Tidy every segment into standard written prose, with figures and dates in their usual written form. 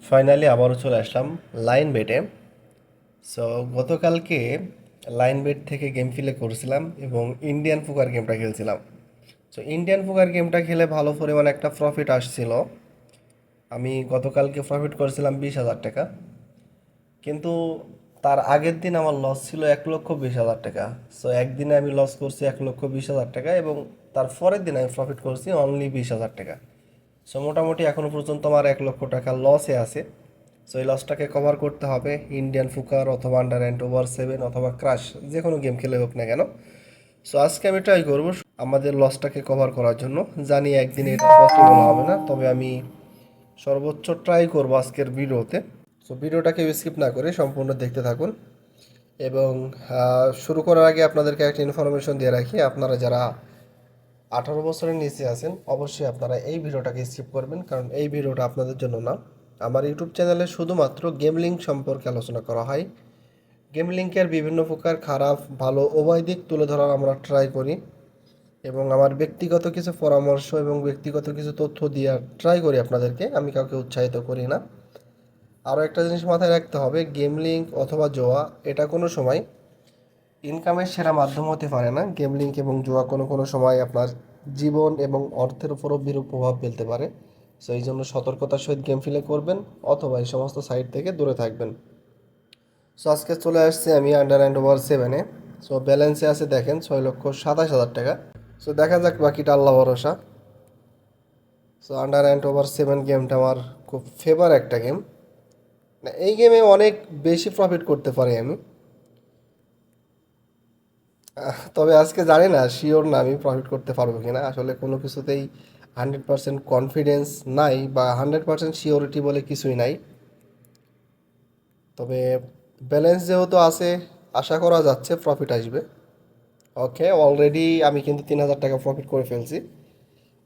Finally আবারও চলে আসলাম line বেটে। সো গতকালকে লাইন বেট থেকে গেম প্লে করেছিলাম এবং ইন্ডিয়ান পোকার গেমটা খেলছিলাম। সো ইন্ডিয়ান পোকার গেমটা খেলে ভালো পরিমাণে একটা প্রফিট আসছিল। আমি গতকালকে প্রফিট করেছিলাম 20,000 টাকা, কিন্তু তার আগের দিন আমার লস ছিল 1,20,000 টাকা। সো একদিনে আমি লস করছি 1,20,000 টাকা এবং তার পরের দিন আমি প্রফিট করছি অনলি 20,000 টাকা। সো মোটামুটি এখনও পর্যন্ত আমার 1,00,000 টাকা লসে আছে। সো এই লসটাকে কভার করতে হবে ইন্ডিয়ান ফুকার অথবা আন্ডার অ্যান্ড ওভার 7 অথবা ক্রাশ, যে কোনো গেম খেলে হোক না কেন। সো আজকে আমি ট্রাই করবো আমাদের লসটাকে কভার করার জন্য। জানি একদিনে এটা পসিবল হবে না, তবে আমি সর্বোচ্চ ট্রাই করবো আজকের ভিডিওতে। সো ভিডিওটাকে স্কিপ না করে সম্পূর্ণ দেখতে থাকুন। এবং শুরু করার আগে আপনাদেরকে একটা ইনফরমেশন দিয়ে রাখি, আপনারা যারা 18 বছরের নিচে আছেন অবশ্যই আপনারা এই ভিডিওটাকে স্কিপ করবেন, কারণ এই ভিডিওটা আপনাদের জন্য না। আমার ইউটিউব চ্যানেলে শুধুমাত্র গেম লিঙ্ক সম্পর্কে আলোচনা করা হয়। গেম লিঙ্কের বিভিন্ন প্রকার খারাপ ভালো উভয় দিক তুলে ধরার আমরা ট্রাই করি, এবং আমার ব্যক্তিগত কিছু পরামর্শ এবং ব্যক্তিগত কিছু তথ্য দেওয়ার ট্রাই করি আপনাদেরকে। আমি কাউকে উৎসাহিত করি না। আরও একটা জিনিস মাথায় রাখতে হবে, গেম লিঙ্ক অথবা জোয়া এটা কোনো সময় ইনকামের সেরা মাধ্যম হতে পারে না। গেম লিঙ্ক এবং জুয়া কোনো কোনো সময় আপনার জীবন এবং অর্থের উপরও বিরূপ প্রভাব ফেলতে পারে। সো এই জন্য সতর্কতার সহিত গেম প্লে করবেন অথবা এই সমস্ত সাইট থেকে দূরে থাকবেন। সো আজকে চলে আসছি আমি আন্ডার অ্যান্ড ওভার 7-এ। সো ব্যালেন্সে আছে দেখেন 6,27,000 টাকা। সো দেখা যাক বাকিটা আল্লাহ ভরসা। সো আন্ডার অ্যান্ড ওভার 7 গেমটা আমার খুব ফেভার একটা গেম। এই গেমে অনেক বেশি প্রফিট করতে পারি আমি। তবে আজকে জানি না, শিওর না আমি প্রফিট করতে পারবো কিনা। আসলে কোনো কিছুতেই 100% কনফিডেন্স নাই, বা 100% শিওরিটি বলে কিছুই নাই। তবে ব্যালেন্স যেহেতু আছে, আশা করা যাচ্ছে প্রফিট আসবে। ওকে, অলরেডি আমি কিন্তু 3,000 টাকা প্রফিট করে ফেলছি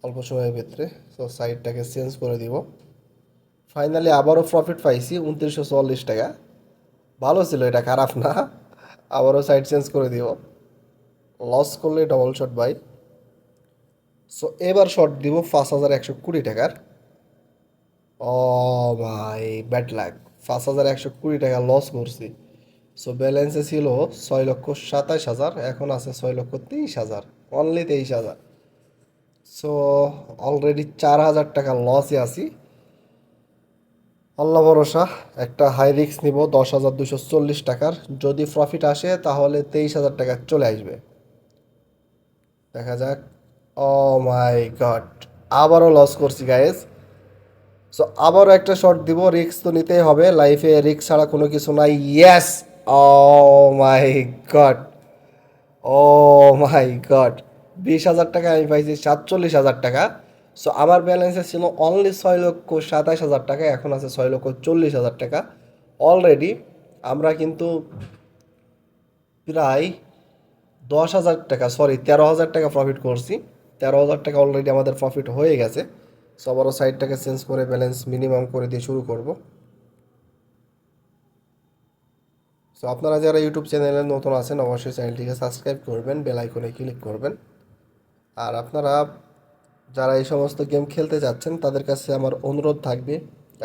অল্প সময়ের ভিতরে। সো সাইডটাকে চেঞ্জ করে দিব। ফাইনালি আবারও প্রফিট পাইছি 2,944 টাকা। ভালো ছিল, এটা খারাপ না। আবারও সাইড চেঞ্জ করে দিব। লস করলে ডবল শট বাই। সো এবার শর্ট দিব 5,120 টাকার। ও ভাই, ব্যাড লাক। 5,120 টাকা লস করছি। সো ব্যালেন্সে ছিল 6,27,000, এখন আছে 6,23,000, অনলি 23,000। সো অলরেডি 4,000 টাকা লসে আছি। আল্লাহ ভরসা, একটা হাই রিস্ক নিব 10,240 টাকার। যদি প্রফিট আসে তাহলে 23,000 টাকা চলে আসবে। দেখা যাক। ও মাই গড, আবারও লস করছি গাইজ। সো আবারও একটা শট দিব, রিস্ক তো নিতেই হবে, লাইফে রিস্ক ছাড়া কোনো কিছু নাই। ইয়েস। ও মাই গড, ও মাই গড। 20,000 টাকা আমি পাইছি 47,000 টাকা। সো আমার ব্যালেন্সে ছিল অনলি 6,27,000 টাকা, এখন আছে 6,40,000 টাকা। অলরেডি আমরা কিন্তু প্রায় 10,000 টাকা, সরি 13,000 টাকা প্রফিট করছি। 13,000 টাকা অলরেডি আমাদের প্রফিট হয়ে গেছে। সো আবারও সাইডটাকে চেঞ্জ করে ব্যালেন্স মিনিমাম করে দিয়ে শুরু করব। সো আপনারা যারা ইউটিউব চ্যানেলে নতুন আছেন অবশ্যই চ্যানেলটিকে সাবস্ক্রাইব করবেন, বেল আইকনে ক্লিক করবেন। আর আপনারা যারা এই সমস্ত গেম খেলতে যাচ্ছেন তাদের কাছে আমার অনুরোধ থাকবে,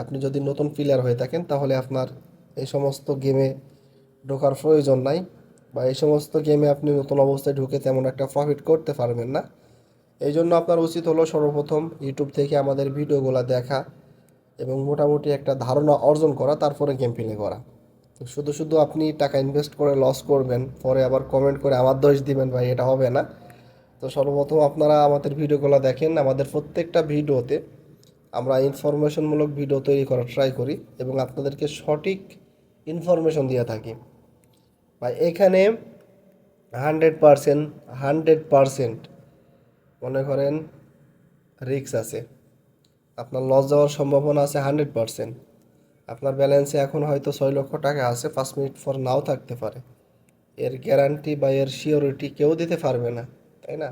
আপনি যদি নতুন প্লেয়ার হয়ে থাকেন তাহলে আপনার এই সমস্ত গেমে ঢোকার প্রয়োজন নাই, বা এই সমস্ত গেমে আপনি নতুন অবস্থায় ঢুকে তেমন একটা প্রফিট করতে পারবেন না। এই জন্য আপনার উচিত হলো সর্বপ্রথম ইউটিউব থেকে আমাদের ভিডিওগুলো দেখা এবং মোটামুটি একটা ধারণা অর্জন করা, তারপরে গেম প্লে করা। তো শুধু শুধু আপনি টাকা ইনভেস্ট করে লস করবেন, পরে আবার কমেন্ট করে আমার দোষ দিবেন, ভাই এটা হবে না। তো সর্বপ্রথম আপনারা আমাদের ভিডিওগুলো দেখেন। আমাদের প্রত্যেকটা ভিডিওতে আমরা ইনফরমেশনমূলক ভিডিও তৈরি করার ট্রাই করি এবং আপনাদেরকে সঠিক ইনফরমেশন দিয়ে থাকি। বা এখানে 100%, 100% মনে করেন রিস্ক আছে, আপনার লস যাওয়ার সম্ভাবনা আছে 100%। আপনার ব্যালেন্সে এখন হয়তো 6,00,000 টাকা আছে, 5 মিনিট পর নাও থাকতে পারে। এর গ্যারান্টি বা এর সিওরিটি কেউ দিতে পারবে না, তাই না?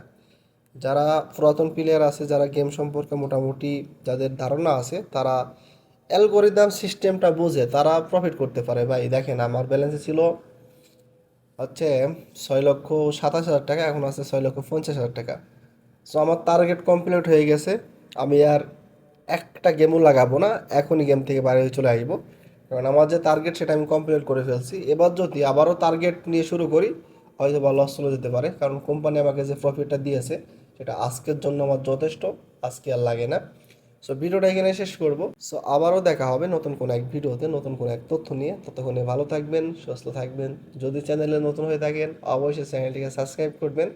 যারা পুরাতন প্লেয়ার আছে, যারা গেম সম্পর্কে মোটামুটি যাদের ধারণা আছে, তারা অ্যালগোরিদম সিস্টেমটা বুঝে তারা প্রফিট করতে পারে। ভাই দেখেন, আমার ব্যালেন্সে ছিল হচ্ছে 6,27,000 টাকা, এখন আছে 6,50,000 টাকা। সো আমার টার্গেট কমপ্লিট হয়ে গেছে। আমি আর একটা গেমও লাগাবো না, এখনই গেম থেকে বাইরে হয়ে চলে আসবো। কারণ আমার যে টার্গেট সেটা আমি কমপ্লিট করে ফেলছি। এবার যদি আবারও টার্গেট নিয়ে শুরু করি, হয়তো বা লস চলে যেতে পারে, কারণ কোম্পানি আমাকে যে প্রফিটটা দিয়েছে সেটা আজকের জন্য আমার যথেষ্ট, আজকে আর লাগে না। সো ভিডিওটা এখানে শেষ করব। সো আবারও দেখা হবে নতুন কোনো এক ভিডিওতে, নতুন কোনো এক তথ্য নিয়ে। ততক্ষণে ভালো থাকবেন, সুস্থ থাকবেন। যদি চ্যানেলে নতুন হয়ে থাকেন অবশ্যই চ্যানেলটিকে সাবস্ক্রাইব করবেন।